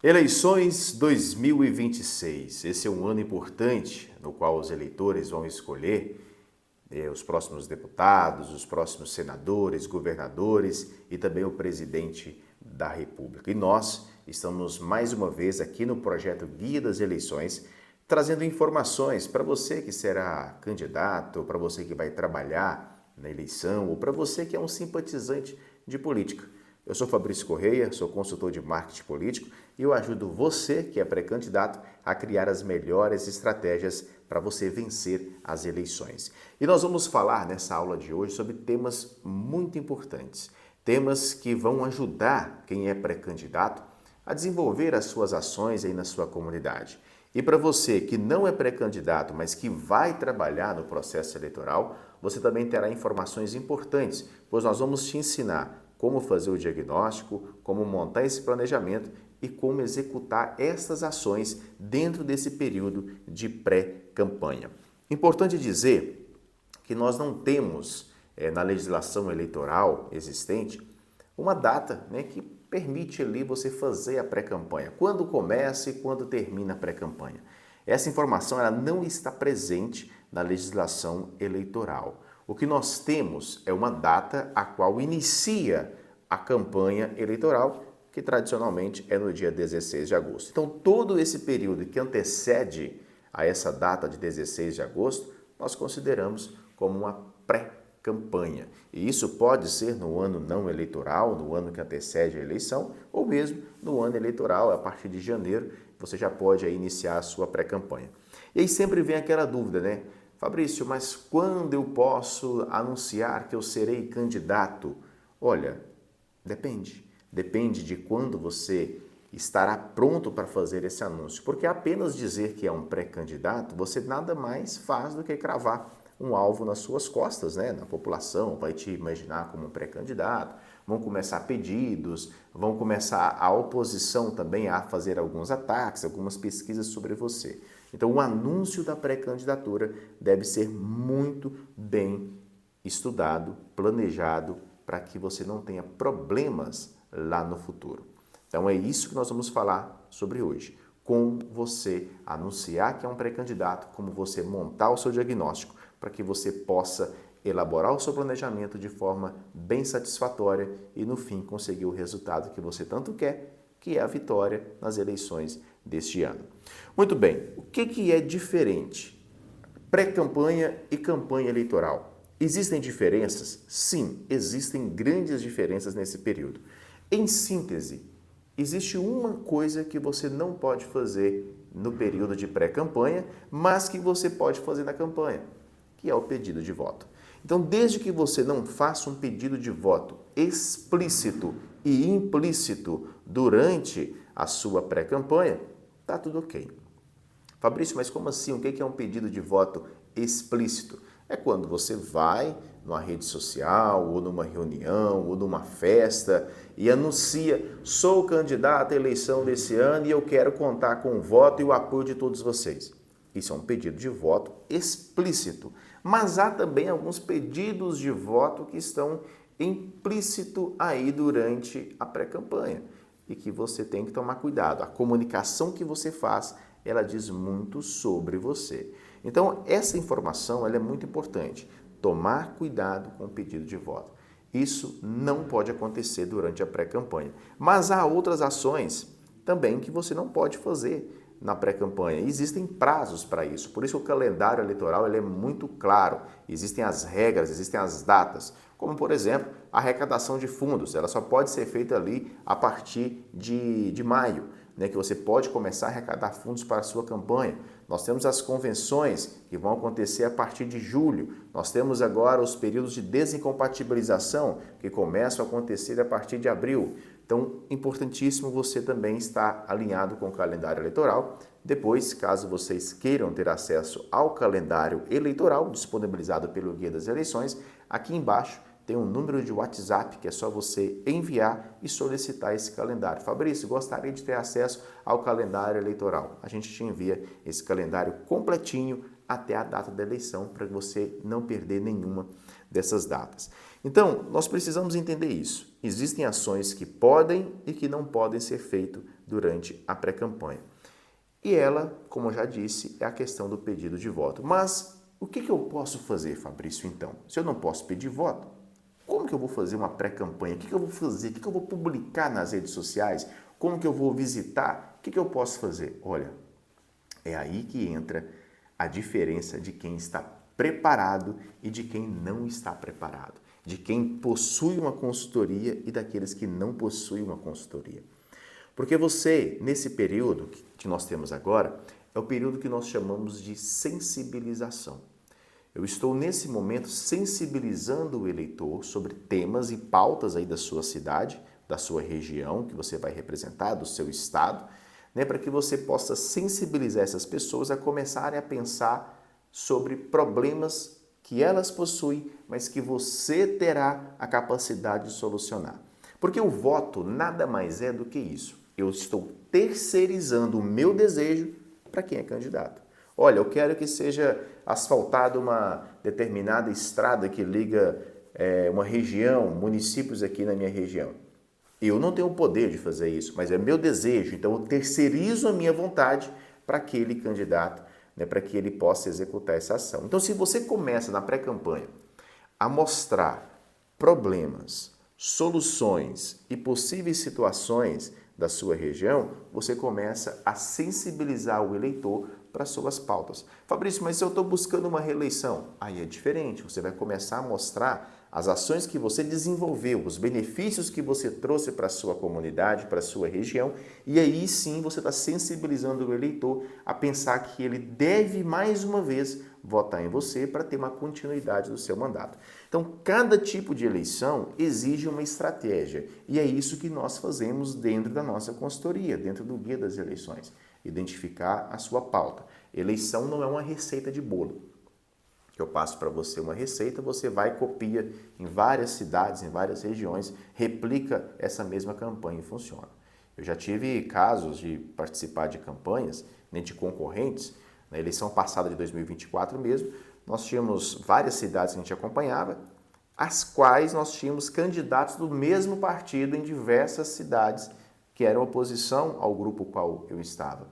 Eleições 2026. Esse é um ano importante no qual os eleitores vão escolher os próximos deputados, os próximos senadores, governadores e também o presidente da República. E nós estamos mais uma vez aqui no projeto Guia das Eleições, trazendo informações para você que será candidato, para você que vai trabalhar na eleição ou para você que é um simpatizante de política. Eu sou Fabrício Correia, sou consultor de marketing político e eu ajudo você, que é pré-candidato, a criar as melhores estratégias para você vencer as eleições. E nós vamos falar nessa aula de hoje sobre temas muito importantes, temas que vão ajudar quem é pré-candidato a desenvolver as suas ações aí na sua comunidade. E para você que não é pré-candidato, mas que vai trabalhar no processo eleitoral, você também terá informações importantes, pois nós vamos te ensinar como fazer o diagnóstico, como montar esse planejamento e como executar essas ações dentro desse período de pré-campanha. Importante dizer que nós não temos na legislação eleitoral existente uma data que permite ali você fazer a pré-campanha, quando começa e quando termina a pré-campanha. Essa informação ela não está presente na legislação eleitoral. O que nós temos é uma data a qual inicia a campanha eleitoral, que tradicionalmente é no dia 16 de agosto. Então, todo esse período que antecede a essa data de 16 de agosto, nós consideramos como uma pré-campanha. E isso pode ser no ano não eleitoral, no ano que antecede a eleição, ou mesmo no ano eleitoral, a partir de janeiro, você já pode aí iniciar a sua pré-campanha. E aí sempre vem aquela dúvida, né? Fabrício, mas quando eu posso anunciar que eu serei candidato? Olha, depende. Depende de quando você estará pronto para fazer esse anúncio. Porque apenas dizer que é um pré-candidato, você nada mais faz do que cravar um alvo nas suas costas, né? Na população vai te imaginar como um pré-candidato, vão começar pedidos, vão começar a oposição também a fazer alguns ataques, algumas pesquisas sobre você. Então, o anúncio da pré-candidatura deve ser muito bem estudado, planejado, para que você não tenha problemas lá no futuro. Então, é isso que nós vamos falar sobre hoje. Como você anunciar que é um pré-candidato, como você montar o seu diagnóstico, para que você possa elaborar o seu planejamento de forma bem satisfatória e, no fim, conseguir o resultado que você tanto quer, que é a vitória nas eleições deste ano. Muito bem, o que é diferente? Pré-campanha e campanha eleitoral. Existem diferenças? Sim, existem grandes diferenças nesse período. Em síntese, existe uma coisa que você não pode fazer no período de pré-campanha, mas que você pode fazer na campanha, que é o pedido de voto. Então, desde que você não faça um pedido de voto explícito e implícito durante a sua pré-campanha, tá tudo ok. Fabrício, mas como assim? O que é um pedido de voto explícito? É quando você vai numa rede social, ou numa reunião, ou numa festa e anuncia: sou candidato à eleição desse ano e eu quero contar com o voto e o apoio de todos vocês. Isso é um pedido de voto explícito. Mas há também alguns pedidos de voto que estão implícito aí durante a pré-campanha e que você tem que tomar cuidado. A comunicação que você faz, ela diz muito sobre você. Então, essa informação ela é muito importante. Tomar cuidado com o pedido de voto. Isso não pode acontecer durante a pré-campanha. Mas há outras ações também que você não pode fazer na pré-campanha. Existem prazos para isso. Por isso o calendário eleitoral ele é muito claro. Existem as regras, existem as datas. Como, por exemplo, a arrecadação de fundos. Ela só pode ser feita ali a partir de maio, que você pode começar a arrecadar fundos para a sua campanha. Nós temos as convenções que vão acontecer a partir de julho. Nós temos agora os períodos de desincompatibilização que começam a acontecer a partir de abril. Então, importantíssimo você também estar alinhado com o calendário eleitoral. Depois, caso vocês queiram ter acesso ao calendário eleitoral disponibilizado pelo Guia das Eleições, aqui embaixo tem um número de WhatsApp que é só você enviar e solicitar esse calendário. Fabrício, gostaria de ter acesso ao calendário eleitoral. A gente te envia esse calendário completinho até a data da eleição para você não perder nenhuma dessas datas. Então, nós precisamos entender isso. Existem ações que podem e que não podem ser feitas durante a pré-campanha. E ela, como eu já disse, é a questão do pedido de voto. Mas o que eu posso fazer, Fabrício, então? Se eu não posso pedir voto, como que eu vou fazer uma pré-campanha? O que eu vou fazer? O que eu vou publicar nas redes sociais? Como que eu vou visitar? O que eu posso fazer? Olha, é aí que entra a diferença de quem está preparado e de quem não está preparado, de quem possui uma consultoria e daqueles que não possuem uma consultoria. Porque você, nesse período que nós temos agora, é o período que nós chamamos de sensibilização. Eu estou, nesse momento, sensibilizando o eleitor sobre temas e pautas aí da sua cidade, da sua região, que você vai representar, do seu estado, né, para que você possa sensibilizar essas pessoas a começarem a pensar sobre problemas que elas possuem, mas que você terá a capacidade de solucionar. Porque o voto nada mais é do que isso. Eu estou terceirizando o meu desejo para quem é candidato. Olha, eu quero que seja asfaltada uma determinada estrada que liga uma região, municípios aqui na minha região. Eu não tenho o poder de fazer isso, mas é meu desejo, então eu terceirizo a minha vontade para aquele candidato, né, para que ele possa executar essa ação. Então, se você começa na pré-campanha a mostrar problemas, soluções e possíveis situações da sua região, você começa a sensibilizar o eleitor para suas pautas. Fabrício, mas se eu estou buscando uma reeleição, aí é diferente, você vai começar a mostrar as ações que você desenvolveu, os benefícios que você trouxe para a sua comunidade, para a sua região, e aí sim você está sensibilizando o eleitor a pensar que ele deve mais uma vez votar em você para ter uma continuidade do seu mandato. Então, cada tipo de eleição exige uma estratégia, e é isso que nós fazemos dentro da nossa consultoria, dentro do Guia das Eleições, identificar a sua pauta. Eleição não é uma receita de bolo. Eu passo para você uma receita, você vai e copia em várias cidades, em várias regiões, replica essa mesma campanha e funciona. Eu já tive casos de participar de campanhas, né, de concorrentes, na eleição passada de 2024 mesmo, nós tínhamos várias cidades que a gente acompanhava, as quais nós tínhamos candidatos do mesmo partido em diversas cidades que eram oposição ao grupo qual eu estava.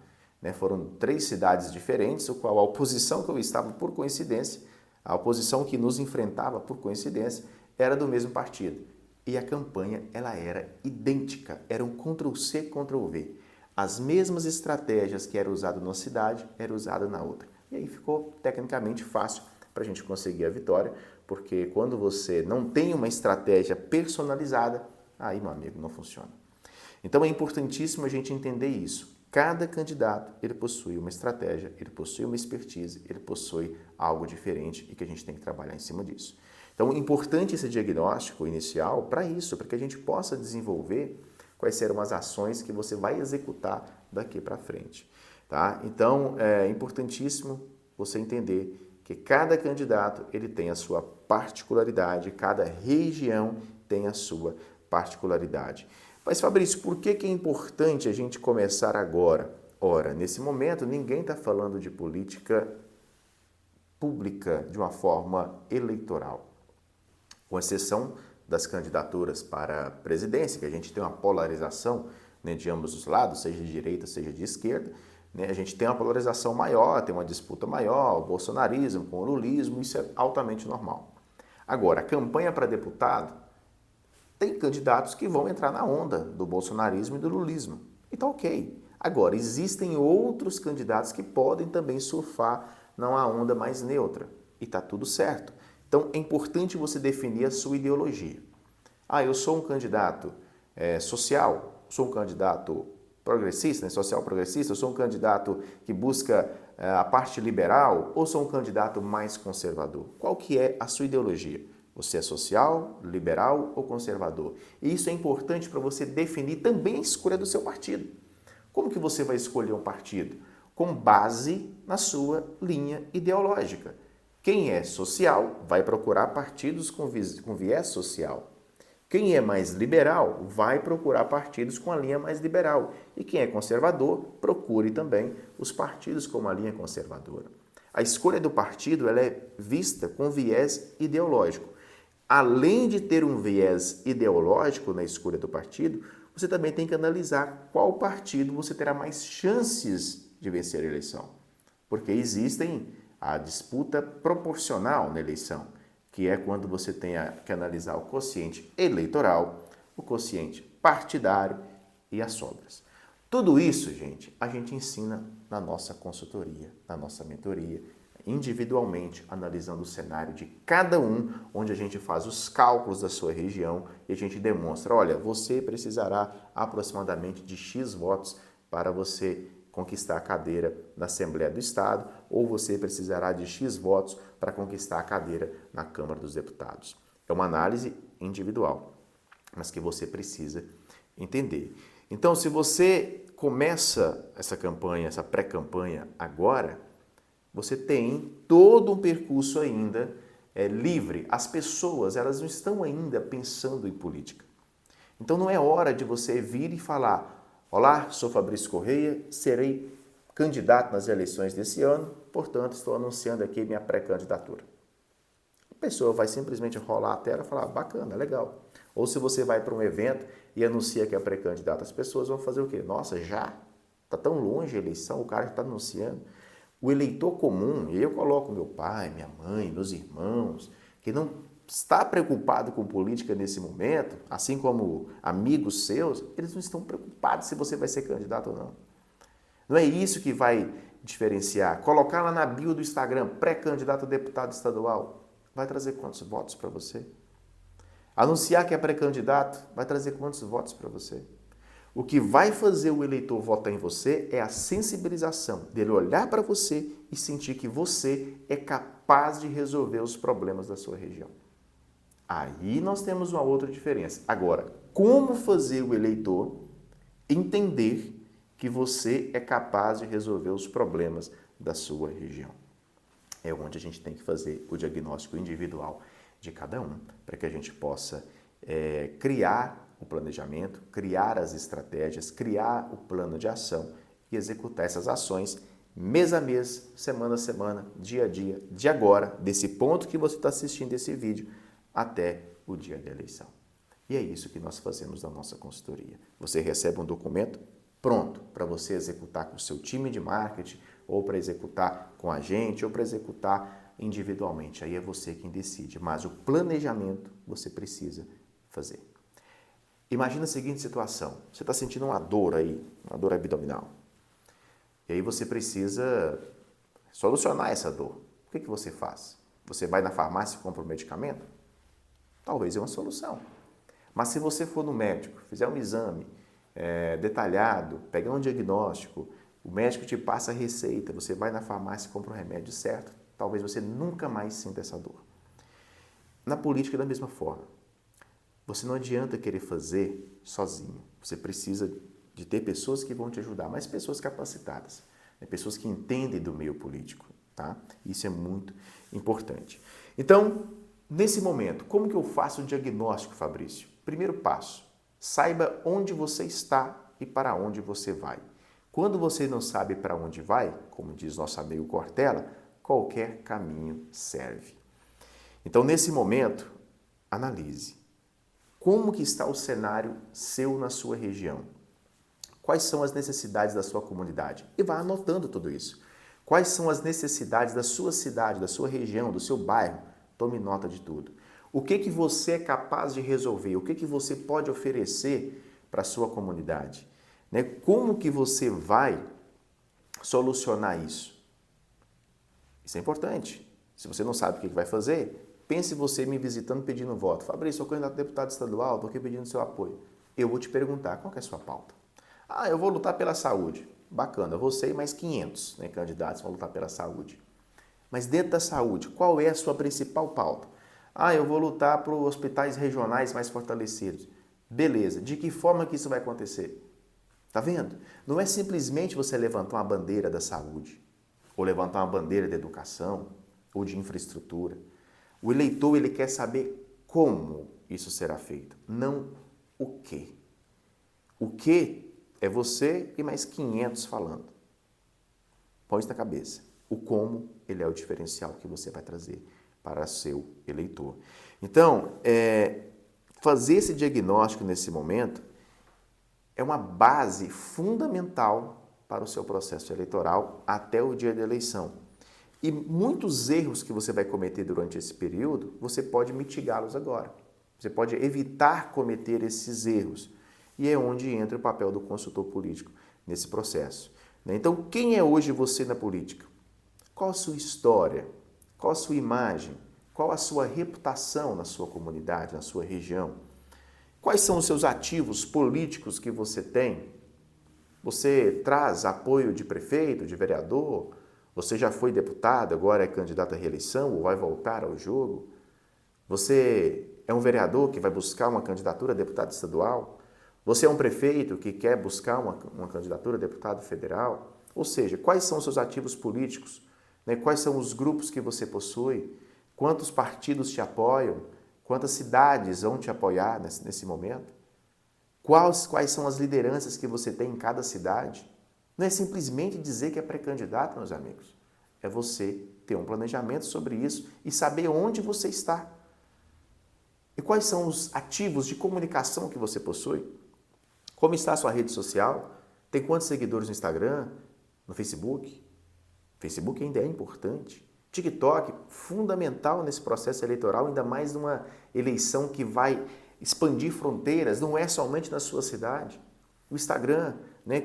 Foram 3 cidades diferentes, o qual a oposição que eu estava, por coincidência, a oposição que nos enfrentava, por coincidência, era do mesmo partido. E a campanha ela era idêntica, era um Ctrl-C, Ctrl-V. As mesmas estratégias que eram usadas numa cidade, eram usadas na outra. E aí ficou tecnicamente fácil para a gente conseguir a vitória, porque quando você não tem uma estratégia personalizada, aí, meu amigo, não funciona. Então é importantíssimo a gente entender isso. Cada candidato, ele possui uma estratégia, ele possui uma expertise, ele possui algo diferente e que a gente tem que trabalhar em cima disso. Então, é importante esse diagnóstico inicial para isso, para que a gente possa desenvolver quais serão as ações que você vai executar daqui para frente. Tá? Então, é importantíssimo você entender que cada candidato ele tem a sua particularidade, cada região tem a sua particularidade. Mas, Fabrício, por que é importante a gente começar agora? Ora, nesse momento, ninguém está falando de política pública de uma forma eleitoral, com exceção das candidaturas para a presidência, que a gente tem uma polarização, né, de ambos os lados, seja de direita, seja de esquerda, né, a gente tem uma polarização maior, tem uma disputa maior, o bolsonarismo com o lulismo, isso é altamente normal. Agora, a campanha para deputado, tem candidatos que vão entrar na onda do bolsonarismo e do lulismo. E tá ok. Agora, existem outros candidatos que podem também surfar numa onda mais neutra. E tá tudo certo. Então, é importante você definir a sua ideologia. Eu sou um candidato social, sou um candidato progressista, né, social progressista, eu sou um candidato que busca a parte liberal ou sou um candidato mais conservador? Qual que é a sua ideologia? Você é social, liberal ou conservador? E isso é importante para você definir também a escolha do seu partido. Como que você vai escolher um partido? Com base na sua linha ideológica. Quem é social vai procurar partidos com viés social. Quem é mais liberal vai procurar partidos com a linha mais liberal. E quem é conservador, procure também os partidos com uma linha conservadora. A escolha do partido ela é vista com viés ideológico. além de ter um viés ideológico na escolha do partido, você também tem que analisar qual partido você terá mais chances de vencer a eleição. Porque existem a disputa proporcional na eleição, que é quando você tem que analisar o quociente eleitoral, o quociente partidário e as sobras. Tudo isso, gente, a gente ensina na nossa consultoria, na nossa mentoria, individualmente, analisando o cenário de cada um, onde a gente faz os cálculos da sua região e a gente demonstra, olha, você precisará aproximadamente de X votos para você conquistar a cadeira na Assembleia do Estado, ou você precisará de X votos para conquistar a cadeira na Câmara dos Deputados. É uma análise individual, mas que você precisa entender. Então, se você começa essa campanha, essa pré-campanha agora, você tem todo um percurso ainda livre. As pessoas, elas não estão ainda pensando em política. Então, não é hora de você vir e falar, olá, sou Fabrício Correia, serei candidato nas eleições desse ano, portanto, estou anunciando aqui minha pré-candidatura. A pessoa vai simplesmente rolar a tela e falar, bacana, legal. Ou se você vai para um evento e anuncia que é pré-candidato, as pessoas vão fazer o quê? Nossa, já? Está tão longe a eleição, o cara já está anunciando. O eleitor comum, e eu coloco meu pai, minha mãe, meus irmãos, que não está preocupado com política nesse momento, assim como amigos seus, eles não estão preocupados se você vai ser candidato ou não. Não é isso que vai diferenciar. Colocar lá na bio do Instagram, pré-candidato a deputado estadual, vai trazer quantos votos para você? Anunciar que é pré-candidato, vai trazer quantos votos para você? O que vai fazer o eleitor votar em você é a sensibilização dele olhar para você e sentir que você é capaz de resolver os problemas da sua região. Aí nós temos uma outra diferença. Agora, como fazer o eleitor entender que você é capaz de resolver os problemas da sua região? É onde a gente tem que fazer o diagnóstico individual de cada um, para que a gente possa criar o planejamento, criar as estratégias, criar o plano de ação e executar essas ações mês a mês, semana a semana, dia a dia, de agora, desse ponto que você está assistindo esse vídeo, até o dia da eleição. E é isso que nós fazemos na nossa consultoria. Você recebe um documento pronto para você executar com o seu time de marketing, ou para executar com a gente, ou para executar individualmente. Aí é você quem decide, mas o planejamento você precisa fazer. Imagina a seguinte situação, você está sentindo uma dor aí, uma dor abdominal. E aí você precisa solucionar essa dor. O que você faz? Você vai na farmácia e compra um medicamento? Talvez é uma solução. Mas se você for no médico, fizer um exame detalhado, pegar um diagnóstico, o médico te passa a receita, você vai na farmácia e compra o remédio certo, talvez você nunca mais sinta essa dor. Na política, da mesma forma. Você não adianta querer fazer sozinho. Você precisa de ter pessoas que vão te ajudar, mas pessoas capacitadas, pessoas que entendem do meio político, tá? Isso é muito importante. Então, nesse momento, como que eu faço o diagnóstico, Fabrício? Primeiro passo, saiba onde você está e para onde você vai. Quando você não sabe para onde vai, como diz nosso amigo Cortella, qualquer caminho serve. Então, nesse momento, analise. Como que está o cenário seu na sua região? Quais são as necessidades da sua comunidade? E vá anotando tudo isso. Quais são as necessidades da sua cidade, da sua região, do seu bairro? Tome nota de tudo. O que você é capaz de resolver? O que você pode oferecer para a sua comunidade? Como que você vai solucionar isso? Isso é importante. Se você não sabe o que vai fazer, pense você me visitando pedindo voto. Fabrício, sou candidato a deputado estadual, estou aqui pedindo seu apoio. Eu vou te perguntar, qual que é a sua pauta? Ah, eu vou lutar pela saúde. Bacana, você e mais 500 candidatos vão lutar pela saúde. Mas dentro da saúde, qual é a sua principal pauta? Ah, eu vou lutar para os hospitais regionais mais fortalecidos. Beleza, de que forma que isso vai acontecer? Tá vendo? Não é simplesmente você levantar uma bandeira da saúde, ou levantar uma bandeira da educação, ou de infraestrutura. O eleitor, ele quer saber como isso será feito, não o quê. O quê é você e mais 500 falando. Põe isso na cabeça. O como, ele é o diferencial que você vai trazer para seu eleitor. Então, fazer esse diagnóstico nesse momento é uma base fundamental para o seu processo eleitoral até o dia da eleição. E muitos erros que você vai cometer durante esse período, você pode mitigá-los agora. Você pode evitar cometer esses erros. E é onde entra o papel do consultor político nesse processo. Então, quem é hoje você na política? Qual a sua história? Qual a sua imagem? Qual a sua reputação na sua comunidade, na sua região? Quais são os seus ativos políticos que você tem? Você traz apoio de prefeito, de vereador? Você já foi deputado, agora é candidato à reeleição ou vai voltar ao jogo? Você é um vereador que vai buscar uma candidatura a deputado estadual? Você é um prefeito que quer buscar uma candidatura a deputado federal? Ou seja, quais são os seus ativos políticos? Quais são os grupos que você possui? Quantos partidos te apoiam? Quantas cidades vão te apoiar nesse momento? Quais são as lideranças que você tem em cada cidade? Não é simplesmente dizer que é pré-candidato, meus amigos. É você ter um planejamento sobre isso e saber onde você está. E quais são os ativos de comunicação que você possui? Como está a sua rede social? Tem quantos seguidores no Instagram? No Facebook? Facebook ainda é importante. TikTok, fundamental nesse processo eleitoral, ainda mais numa eleição que vai expandir fronteiras, não é somente na sua cidade. O Instagram,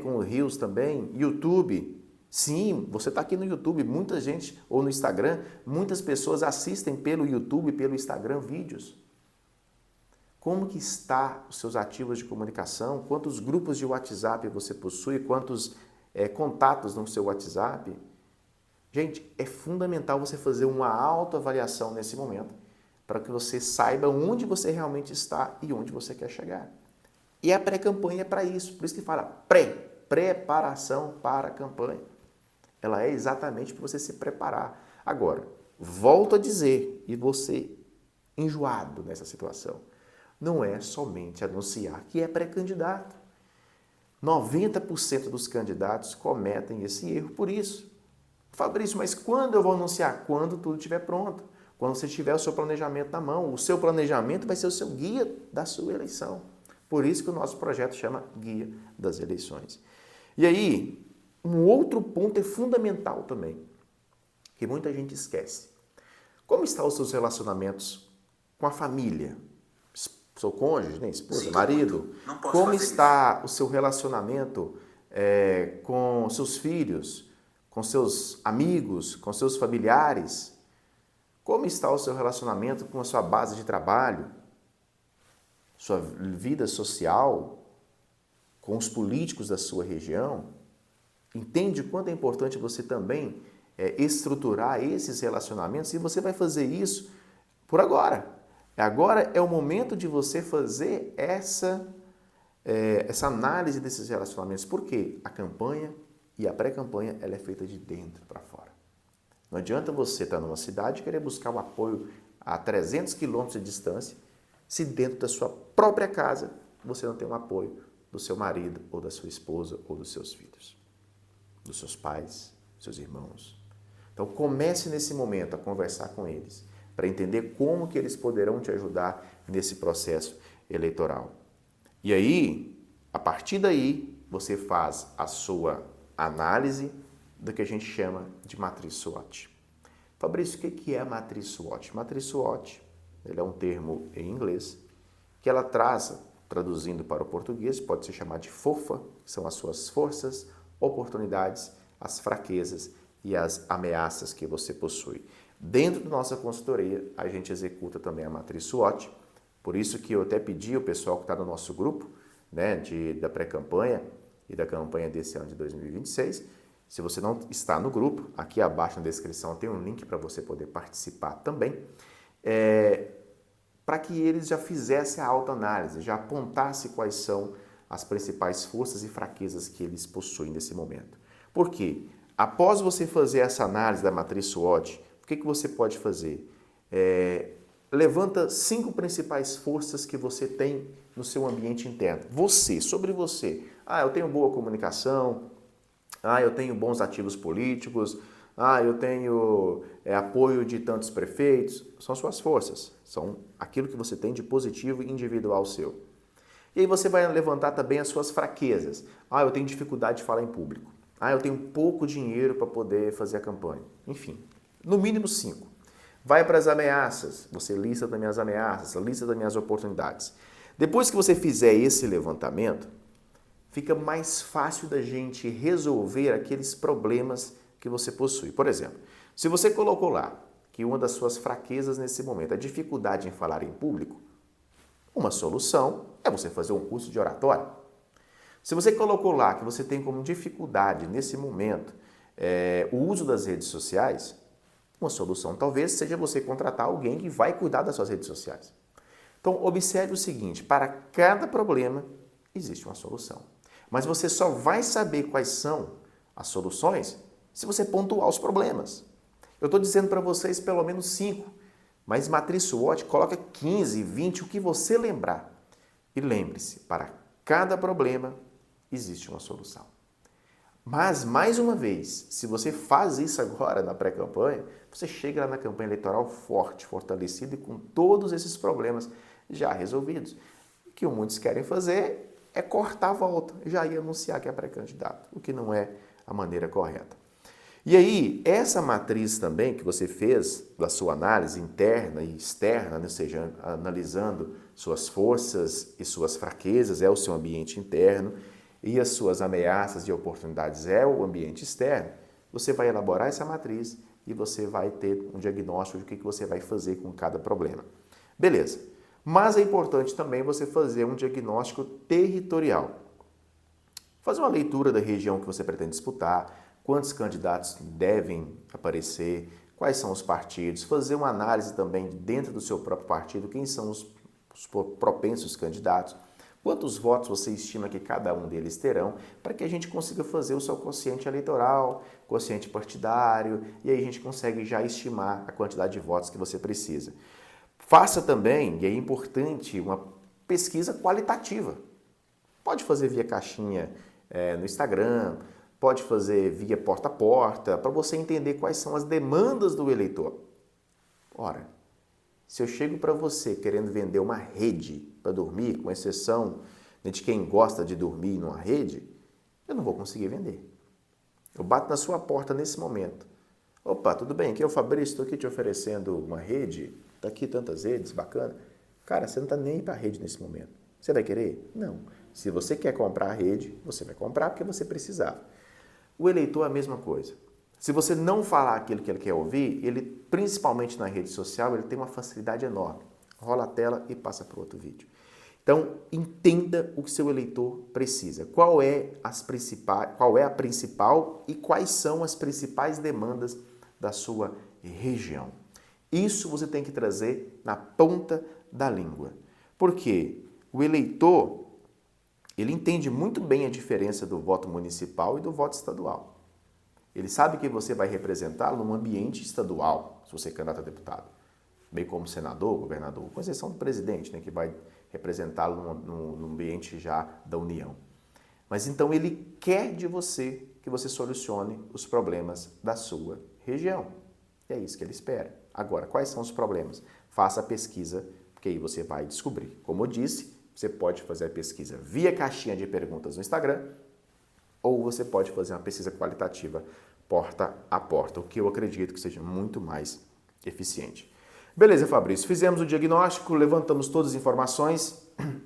com o Reels também, YouTube. Sim, você está aqui no YouTube, muita gente, ou no Instagram, muitas pessoas assistem pelo YouTube, pelo Instagram, vídeos. Como que está os seus ativos de comunicação? Quantos grupos de WhatsApp você possui? Quantos contatos no seu WhatsApp? Gente, é fundamental você fazer uma autoavaliação nesse momento para que você saiba onde você realmente está e onde você quer chegar. E a pré-campanha é para isso, por isso que fala preparação para a campanha. Ela é exatamente para você se preparar. Agora, volto a dizer, e você enjoado nessa situação, não é somente anunciar que é pré-candidato. 90% dos candidatos cometem esse erro por isso. Fabrício, mas quando eu vou anunciar? Quando tudo estiver pronto. Quando você tiver o seu planejamento na mão. O seu planejamento vai ser o seu guia da sua eleição. Por isso que o nosso projeto chama Guia das Eleições. E aí, um outro ponto é fundamental também, que muita gente esquece. Como estão os seus relacionamentos com a família? Seu cônjuge, esposa, sim, marido? Como está o seu relacionamento com seus filhos, com seus amigos, com seus familiares? Como está o seu relacionamento com a sua base de trabalho? Sua vida social? Com os políticos da sua região? Entende o quanto é importante você também estruturar esses relacionamentos? E você vai fazer isso por agora. Agora é o momento de você fazer essa análise desses relacionamentos. Por quê? A campanha e a pré-campanha ela é feita de dentro para fora. Não adianta você estar numa cidade e querer buscar o apoio a 300 quilômetros de distância se dentro da sua própria casa você não tem um apoio do seu marido ou da sua esposa ou dos seus filhos, dos seus pais, seus irmãos. Então comece nesse momento a conversar com eles para entender como que eles poderão te ajudar nesse processo eleitoral. E aí, a partir daí, você faz a sua análise do que a gente chama de matriz SWOT. Fabrício, o que é a matriz SWOT? Matriz SWOT, ele é um termo em inglês que ela traz, traduzindo para o português, pode ser chamado de FOFA, que são as suas forças, oportunidades, as fraquezas e as ameaças que você possui. Dentro da nossa consultoria, a gente executa também a matriz SWOT, por isso que eu até pedi ao pessoal que está no nosso grupo, da pré-campanha e da campanha desse ano de 2026, se você não está no grupo, aqui abaixo na descrição tem um link para você poder participar também, para que eles já fizessem a autoanálise, já apontassem quais são as principais forças e fraquezas que eles possuem nesse momento. Por quê? Após você fazer essa análise da matriz SWOT, o que você pode fazer? Levanta 5 principais forças que você tem no seu ambiente interno. Sobre você. Eu tenho boa comunicação, eu tenho bons ativos políticos, eu tenho apoio de tantos prefeitos. São suas forças, são aquilo que você tem de positivo e individual seu. E aí você vai levantar também as suas fraquezas. Eu tenho dificuldade de falar em público. Eu tenho pouco dinheiro para poder fazer a campanha. Enfim, no mínimo 5. Vai para as ameaças. Você lista também as ameaças, lista também as oportunidades. Depois que você fizer esse levantamento, fica mais fácil da gente resolver aqueles problemas que você possui. Por exemplo, se você colocou lá que uma das suas fraquezas nesse momento é a dificuldade em falar em público, uma solução é você fazer um curso de oratória. Se você colocou lá que você tem como dificuldade nesse momento o uso das redes sociais, uma solução talvez seja você contratar alguém que vai cuidar das suas redes sociais. Então, observe o seguinte, para cada problema existe uma solução. Mas você só vai saber quais são as soluções se você pontuar os problemas. Eu estou dizendo para vocês pelo menos 5, mas matriz SWOT coloca 15, 20, o que você lembrar. E lembre-se, para cada problema existe uma solução. Mas, mais uma vez, se você faz isso agora na pré-campanha, você chega lá na campanha eleitoral forte, fortalecido e com todos esses problemas já resolvidos. O que muitos querem fazer é cortar a volta, já ir anunciar que é pré-candidato, o que não é a maneira correta. E aí, essa matriz também que você fez da sua análise interna e externa, ou seja, analisando suas forças e suas fraquezas, é o seu ambiente interno, e as suas ameaças e oportunidades é o ambiente externo, você vai elaborar essa matriz e você vai ter um diagnóstico de o que você vai fazer com cada problema. Beleza. Mas é importante também você fazer um diagnóstico territorial. Fazer uma leitura da região que você pretende disputar, quantos candidatos devem aparecer, quais são os partidos, fazer uma análise também dentro do seu próprio partido, quem são os propensos candidatos, quantos votos você estima que cada um deles terão, para que a gente consiga fazer o seu quociente eleitoral, quociente partidário, e aí a gente consegue já estimar a quantidade de votos que você precisa. Faça também, e é importante, uma pesquisa qualitativa. Pode fazer via caixinha no Instagram, pode fazer via porta a porta, para você entender quais são as demandas do eleitor. Ora, se eu chego para você querendo vender uma rede para dormir, com exceção de quem gosta de dormir numa rede, eu não vou conseguir vender. Eu bato na sua porta nesse momento. Opa, tudo bem? Aqui é o Fabrício, estou aqui te oferecendo uma rede, está aqui tantas redes, bacana. Cara, você não está nem para a rede nesse momento. Você vai querer? Não. Se você quer comprar a rede, você vai comprar porque você precisava. O eleitor é a mesma coisa. Se você não falar aquilo que ele quer ouvir, ele, principalmente na rede social, ele tem uma facilidade enorme. Rola a tela e passa para outro vídeo. Então, entenda o que seu eleitor precisa. Qual é a principal e quais são as principais demandas da sua região. Isso você tem que trazer na ponta da língua. Porque o eleitor, ele entende muito bem a diferença do voto municipal e do voto estadual. Ele sabe que você vai representá-lo num ambiente estadual, se você é candidato a deputado, bem como senador, governador, com exceção do presidente, né, que vai representá-lo no ambiente já da União. Mas então ele quer de você que você solucione os problemas da sua região. E é isso que ele espera. Agora, quais são os problemas? Faça a pesquisa, porque aí você vai descobrir. Como eu disse, você pode fazer a pesquisa via caixinha de perguntas no Instagram, ou você pode fazer uma pesquisa qualitativa porta a porta, o que eu acredito que seja muito mais eficiente. Beleza, Fabrício, fizemos o diagnóstico, levantamos todas as informações,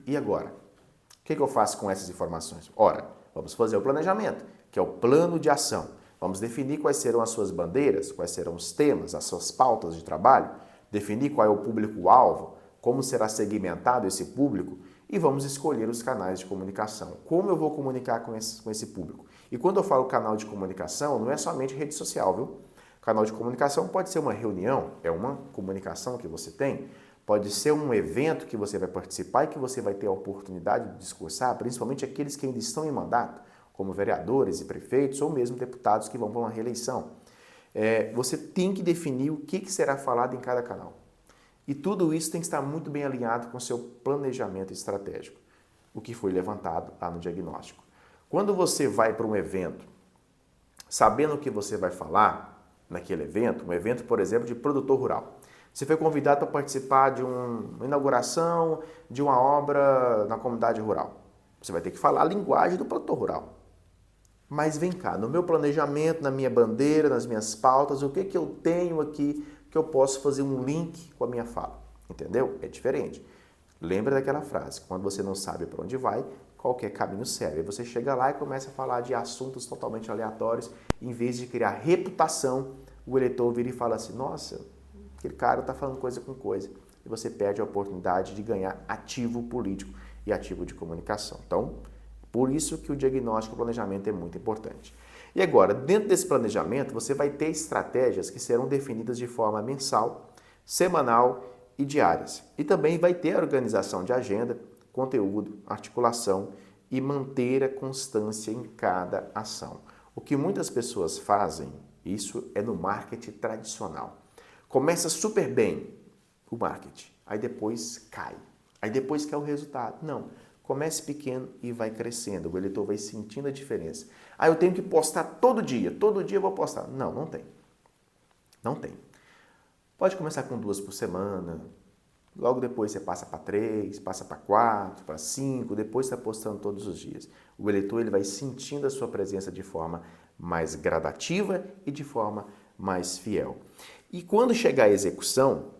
e agora? O que eu faço com essas informações? Ora, vamos fazer o planejamento, que é o plano de ação. Vamos definir quais serão as suas bandeiras, quais serão os temas, as suas pautas de trabalho, definir qual é o público-alvo, como será segmentado esse público, e vamos escolher os canais de comunicação. Como eu vou comunicar com esse público? E quando eu falo canal de comunicação, não é somente rede social, viu? Canal de comunicação pode ser uma reunião, é uma comunicação que você tem, pode ser um evento que você vai participar e que você vai ter a oportunidade de discursar, principalmente aqueles que ainda estão em mandato, como vereadores e prefeitos ou mesmo deputados que vão para uma reeleição. Você tem que definir o que será falado em cada canal. E tudo isso tem que estar muito bem alinhado com o seu planejamento estratégico, o que foi levantado lá no diagnóstico. Quando você vai para um evento, sabendo o que você vai falar, naquele evento, um evento, por exemplo, de produtor rural. Você foi convidado para participar de uma inauguração de uma obra na comunidade rural. Você vai ter que falar a linguagem do produtor rural. Mas vem cá, no meu planejamento, na minha bandeira, nas minhas pautas, o que que eu tenho aqui que eu posso fazer um link com a minha fala? Entendeu? É diferente. Lembra daquela frase, quando você não sabe para onde vai, qualquer caminho serve. Aí você chega lá e começa a falar de assuntos totalmente aleatórios, em vez de criar reputação, o eleitor vira e fala assim, nossa, aquele cara está falando coisa com coisa. E você perde a oportunidade de ganhar ativo político e ativo de comunicação. Então, por isso que o diagnóstico e o planejamento é muito importante. E agora, dentro desse planejamento, você vai ter estratégias que serão definidas de forma mensal, semanal e diárias. E também vai ter a organização de agenda, conteúdo, articulação e manter a constância em cada ação. O que muitas pessoas fazem, isso é no marketing tradicional. Começa super bem o marketing, aí depois cai. Aí depois quer o resultado. Não. Comece pequeno e vai crescendo. O eleitor vai sentindo a diferença. Ah, eu tenho que postar todo dia eu vou postar. Não, não tem. Não tem. Pode começar com 2 por semana, logo depois você passa para 3, passa para 4, para 5, depois está postando todos os dias. O eleitor ele vai sentindo a sua presença de forma mais gradativa e de forma mais fiel. E quando chegar à execução,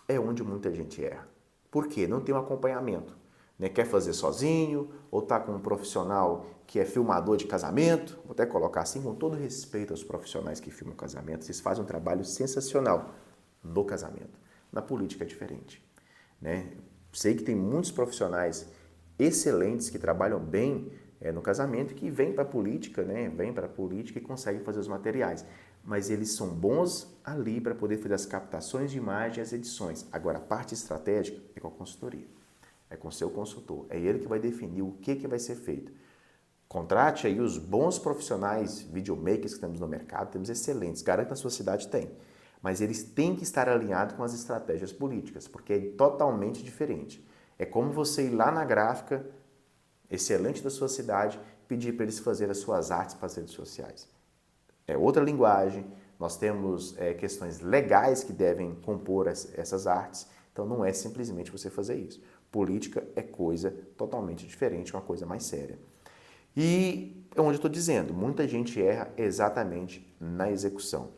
é onde muita gente erra. Por quê? Não tem um acompanhamento. Quer fazer sozinho, ou está com um profissional que é filmador de casamento, vou até colocar assim, com todo respeito aos profissionais que filmam casamento, vocês fazem um trabalho sensacional no casamento. Na política é diferente. Sei que tem muitos profissionais excelentes que trabalham bem no casamento que vêm para a política, vêm para a política e conseguem fazer os materiais. Mas eles são bons ali para poder fazer as captações de imagem e as edições. Agora, a parte estratégica é com a consultoria. É com o seu consultor. É ele que vai definir o que vai ser feito. Contrate aí os bons profissionais, videomakers que temos no mercado, temos excelentes. Garanto que na sua cidade tem. Mas eles têm que estar alinhados com as estratégias políticas, porque é totalmente diferente. É como você ir lá na gráfica excelente da sua cidade, pedir para eles fazerem as suas artes para as redes sociais. É outra linguagem, nós temos questões legais que devem compor essas artes, então não é simplesmente você fazer isso. Política é coisa totalmente diferente, uma coisa mais séria. E é onde eu estou dizendo, muita gente erra exatamente na execução.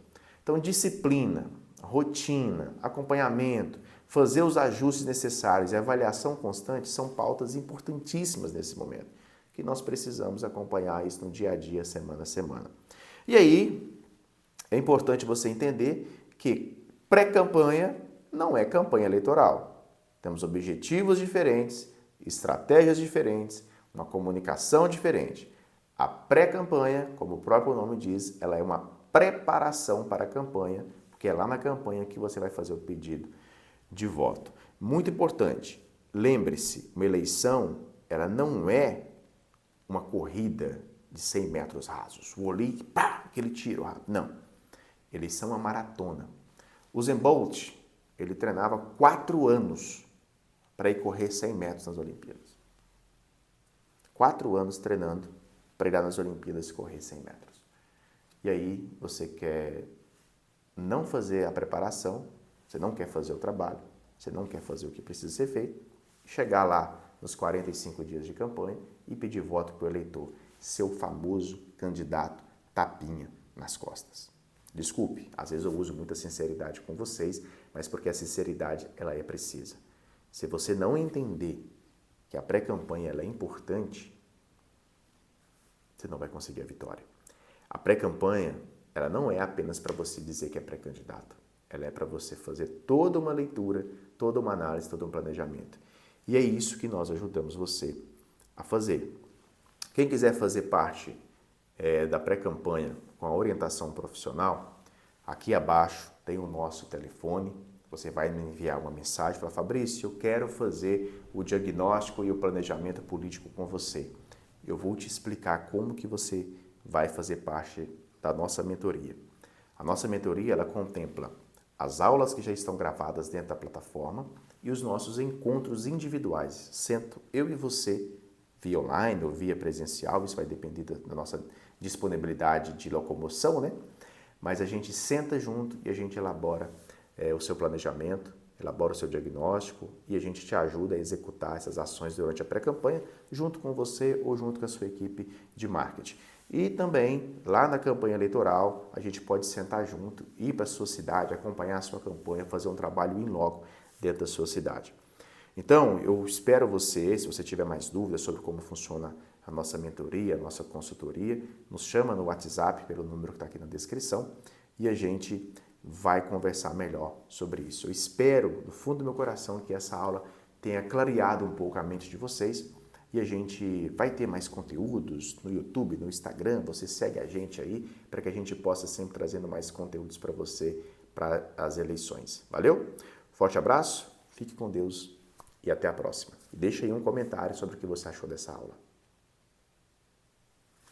Então, disciplina, rotina, acompanhamento, fazer os ajustes necessários e avaliação constante são pautas importantíssimas nesse momento, que nós precisamos acompanhar isso no dia a dia, semana a semana. E aí, é importante você entender que pré-campanha não é campanha eleitoral. Temos objetivos diferentes, estratégias diferentes, uma comunicação diferente. A pré-campanha, como o próprio nome diz, ela é uma preparação para a campanha, porque é lá na campanha que você vai fazer o pedido de voto. Muito importante, lembre-se, uma eleição, ela não é uma corrida de 100 metros rasos. O olho, pá, aquele tiro rápido. Não. Eleição é uma maratona. O Usain Bolt, ele treinava 4 anos para ir correr 100 metros nas Olimpíadas. 4 anos treinando para ir lá nas Olimpíadas e correr 100 metros. E aí você quer não fazer a preparação, você não quer fazer o trabalho, você não quer fazer o que precisa ser feito, chegar lá nos 45 dias de campanha e pedir voto para o eleitor, seu famoso candidato tapinha nas costas. Desculpe, às vezes eu uso muita sinceridade com vocês, mas porque a sinceridade ela é precisa. Se você não entender que a pré-campanha ela é importante, você não vai conseguir a vitória. A pré-campanha ela não é apenas para você dizer que é pré-candidato. Ela é para você fazer toda uma leitura, toda uma análise, todo um planejamento. E é isso que nós ajudamos você a fazer. Quem quiser fazer parte da pré-campanha com a orientação profissional, aqui abaixo tem o nosso telefone. Você vai me enviar uma mensagem e falar, Fabrício, eu quero fazer o diagnóstico e o planejamento político com você. Eu vou te explicar como que você vai fazer parte da nossa mentoria. A nossa mentoria ela contempla as aulas que já estão gravadas dentro da plataforma e os nossos encontros individuais. Sento eu e você via online ou via presencial, isso vai depender da nossa disponibilidade de locomoção, mas a gente senta junto e a gente elabora o seu planejamento, elabora o seu diagnóstico e a gente te ajuda a executar essas ações durante a pré-campanha, junto com você ou junto com a sua equipe de marketing. E também, lá na campanha eleitoral, a gente pode sentar junto, ir para a sua cidade, acompanhar a sua campanha, fazer um trabalho in loco dentro da sua cidade. Então, eu espero você, se você tiver mais dúvidas sobre como funciona a nossa mentoria, a nossa consultoria, nos chama no WhatsApp pelo número que está aqui na descrição e a gente vai conversar melhor sobre isso. Eu espero, do fundo do meu coração, que essa aula tenha clareado um pouco a mente de vocês e a gente vai ter mais conteúdos no YouTube, no Instagram, você segue a gente aí para que a gente possa sempre trazendo mais conteúdos para você para as eleições. Valeu? Forte abraço, fique com Deus e até a próxima. E deixa aí um comentário sobre o que você achou dessa aula.